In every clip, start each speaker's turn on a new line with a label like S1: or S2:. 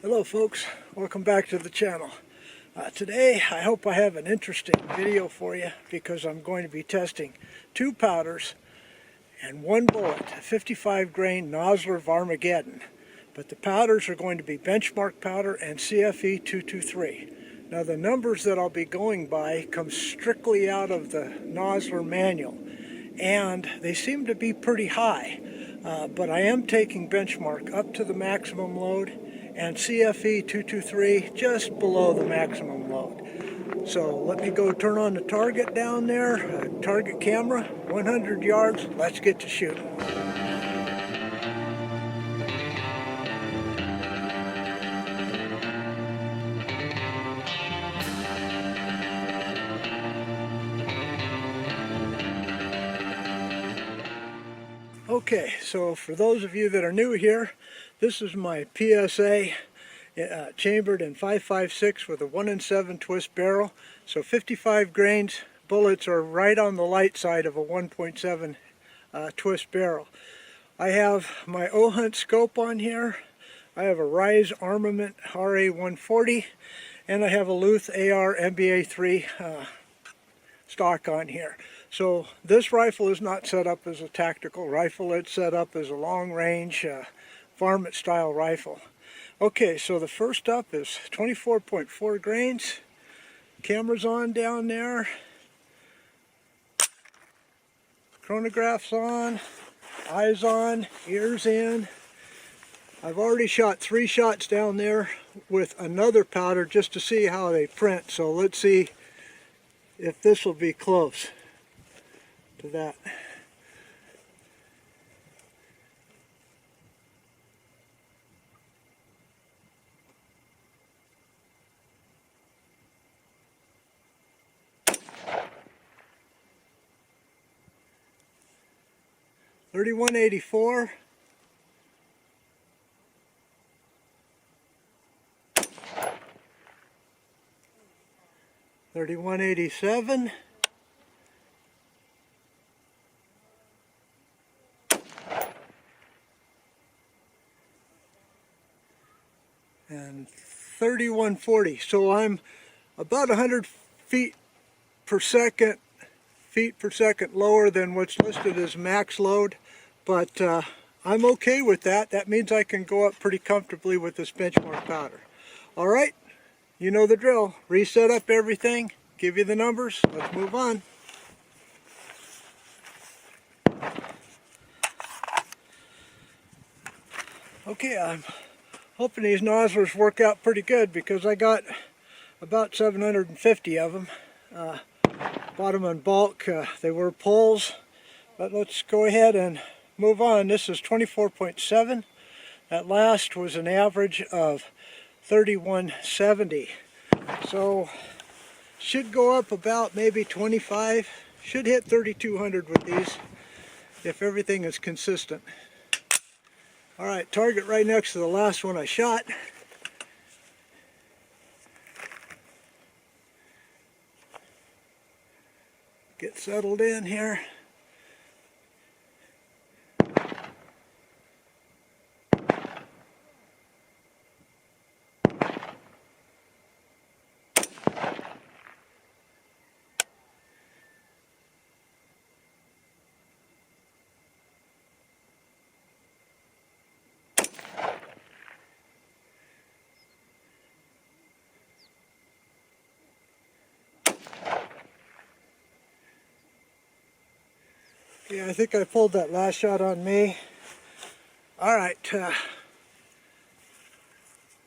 S1: Hello folks, welcome back to the channel. Today I hope I have an interesting video for you because I'm going to be testing 2 powders and 1 bullet, a 55 grain Nosler Varmageddon. But the powders are going to be Benchmark powder and CFE-223. Now the numbers that I'll be going by come strictly out of the Nosler manual, and they seem to be pretty high. But I am taking Benchmark up to the maximum load and CFE-223 just below the maximum load. So let me go turn on the target down there, target camera, 100 yards, let's get to shooting. Okay, so for those of you that are new here, this is my PSA chambered in 5.56 with a 1-in-7 twist barrel. So 55 grains, bullets are right on the light side of a 1.7 twist barrel. I have my O-Hunt scope on here. I have a Rise Armament RA-140, and I have a Luth AR MBA-3 stock on here. So this rifle is not set up as a tactical rifle, it's set up as a long-range Varmint style rifle. Okay, so the first up is 24.4 grains. Camera's on down there. Chronograph's on. Eyes on. Ears in. I've already shot 3 shots down there with another powder just to see how they print. So let's see if this will be close to that. .3184. .3187. And 3140. So I'm about 100 feet per second lower than what's listed as max load, but I'm okay with that. That means I can go up pretty comfortably with this Benchmark powder. All right, you know the drill. Reset up everything, give you the numbers. Let's move on. Okay, I'm hoping these Noslers work out pretty good because I got about 750 of them. Bought them in bulk. They were pulls, but let's go ahead and move on. This is 24.7. That last was an average of 3170. So should go up about maybe 25. Should hit 3200 with these if everything is consistent. All right, target right next to the last one I shot. Get settled in here. Yeah, I think I pulled that last shot on me. Alright, the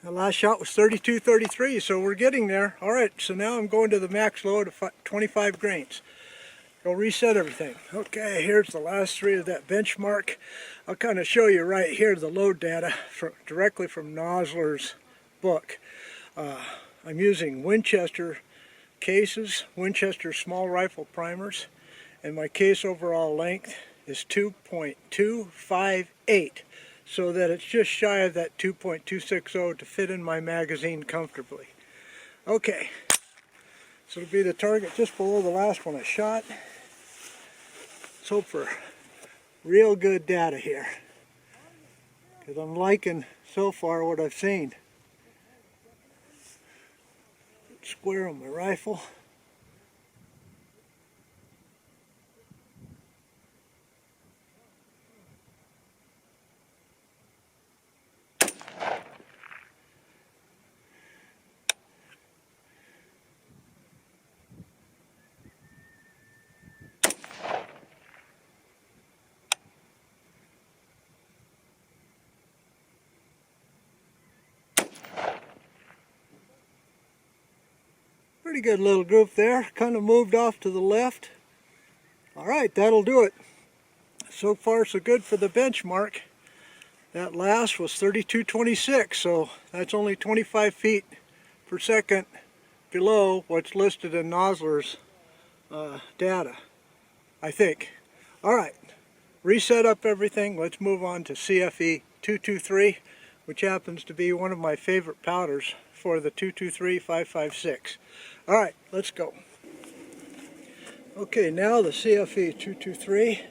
S1: last shot was 32-33, so we're getting there. Alright, so now I'm going to the max load of 25 grains. Go reset everything. Okay, here's the last 3 of that Benchmark. I'll kind of show you right here the load data directly from Nosler's book. I'm using Winchester cases, Winchester small rifle primers. And my case overall length is 2.258, so that it's just shy of that 2.260 to fit in my magazine comfortably. Okay, so it'll be the target just below the last one I shot. Let's hope for real good data here, because I'm liking so far what I've seen. square on my rifle. Pretty good little group there, kind of moved off to the left. Alright, that'll do it. So far so good for the benchmark. That last was 3226, so that's only 25 feet per second below what's listed in Nosler's data, I think. Alright, reset up everything. Let's move on to CFE-223, which happens to be one of my favorite powders for the 223 5.56. Alright, let's go. Okay, now the CFE-223.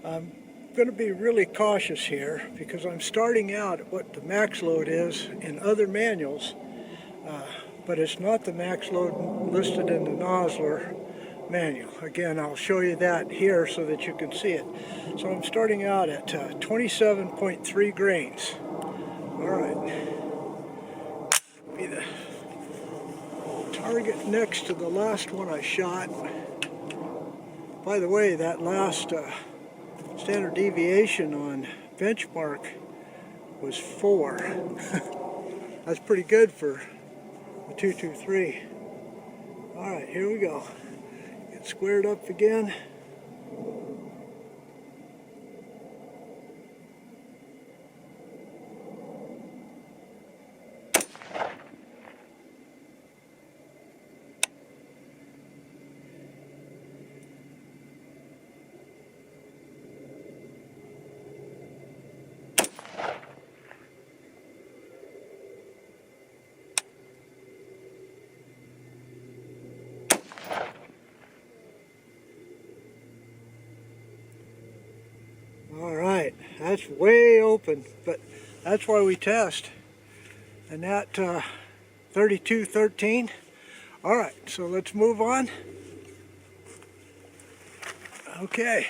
S1: I'm going to be really cautious here because I'm starting out at what the max load is in other manuals, but it's not the max load listed in the Nosler manual. Again, I'll show you that here so that you can see it. So I'm starting out at 27.3 grains. Alright. Be the target next to the last one I shot. By the way, that last standard deviation on benchmark was 4. That's pretty good for the 223. Alright, here we go. Get squared up again. Alright, that's way open, but that's why we test. And that 3213. Alright, so let's move on. Okay,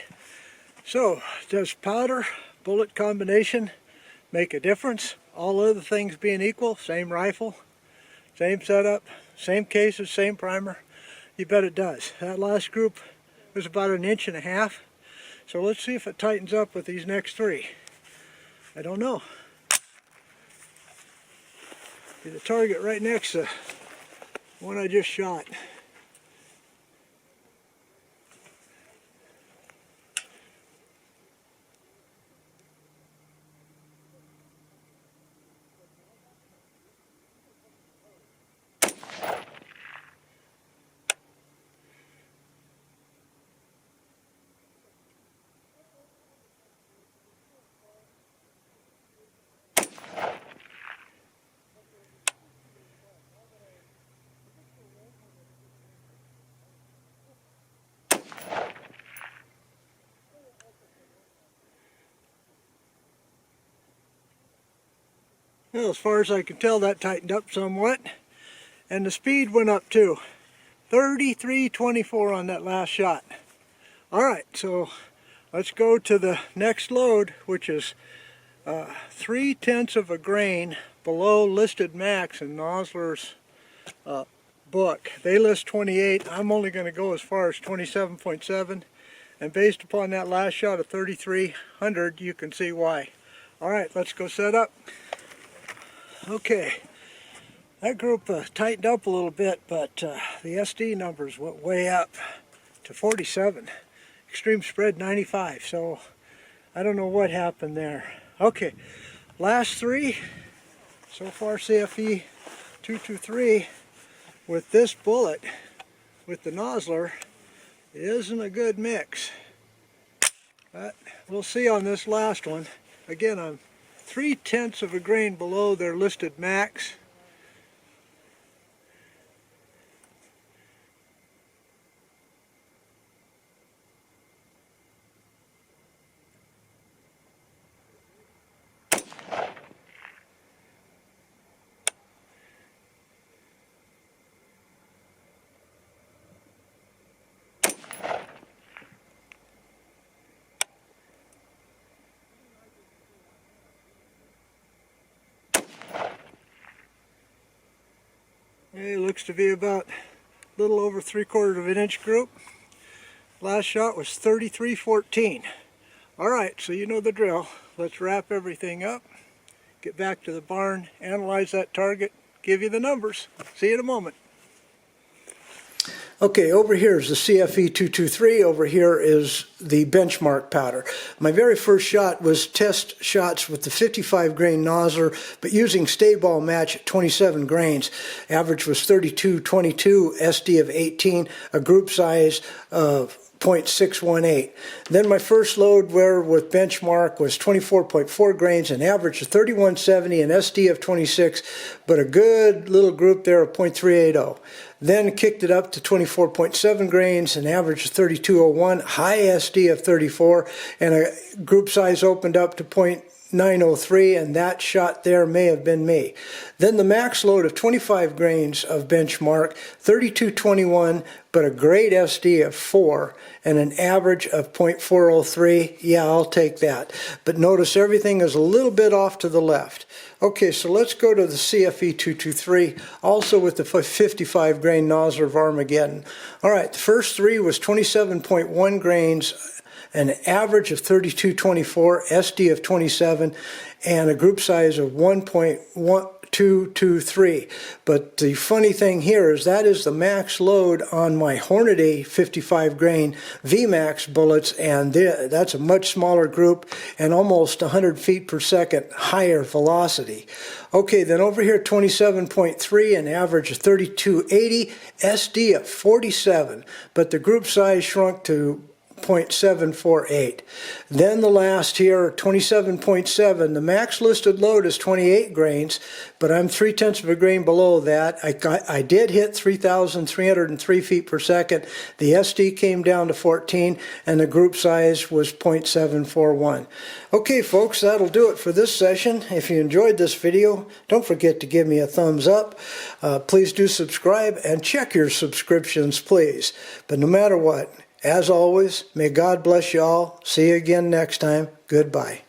S1: so does powder bullet combination make a difference? All other things being equal, same rifle, same setup, same cases, same primer? You bet it does. That last group was about 1.5 inches. So let's see if it tightens up with these next 3. I don't know. Be the target right next to the one I just shot. Well, as far as I can tell, that tightened up somewhat. And the speed went up too. 33.24 on that last shot. Alright, so let's go to the next load, which is 0.3 of a grain below listed max in Nosler's book. They list 28. I'm only going to go as far as 27.7. And based upon that last shot of 3300, you can see why. Alright, let's go set up. Okay, that group tightened up a little bit, but the SD numbers went way up to 47. Extreme spread 95, so I don't know what happened there. Okay, last 3, so far CFE 223 with this bullet, with the Nosler, isn't a good mix. But we'll see on this last one. Again, I'm 0.3 of a grain below their listed max. It looks to be about a little over 3/4 of an inch group. Last shot was 33-14. Alright, so you know the drill. Let's wrap everything up, get back to the barn, analyze that target, give you the numbers. See you in a moment. Okay, over here is the CFE-223, over here is the Benchmark powder. My very first shot was test shots with the 55 grain Nosler, but using stay ball match at 27 grains. Average was 32-22, SD of 18, a group size of .618. Then my first load with Benchmark was 24.4 grains, an average of 3170, an SD of 26, but a good little group there of .380. Then kicked it up to 24.7 grains, an average of 3201, high SD of 34, and a group size opened up to .903, and that shot there may have been me. Then the max load of 25 grains of Benchmark, 3221, but a great SD of 4 and an average of .403. Yeah, I'll take that. But notice everything is a little bit off to the left. Okay, so let's go to the CFE-223, also with the 55 grain Nosler Varmageddon. All right, the first three was 27.1 grains, an average of 3224, SD of 27, and a group size of 1.1223. But the funny thing here is that is the max load on my Hornady 55 grain VMAX bullets, and that's a much smaller group and almost 100 feet per second higher velocity. Okay, then over here 27.3, an average of 3280, SD of 47, but the group size shrunk to .748. Then the last here, 27.7. The max listed load is 28 grains, but I'm 0.3 of a grain below that. I did hit 3,303 feet per second. The SD came down to 14, and the group size was .741. Okay, folks, that'll do it for this session. If you enjoyed this video, don't forget to give me a thumbs up. Please do subscribe and check your subscriptions, please. But no matter what, as always, may God bless you all. See you again next time. Goodbye.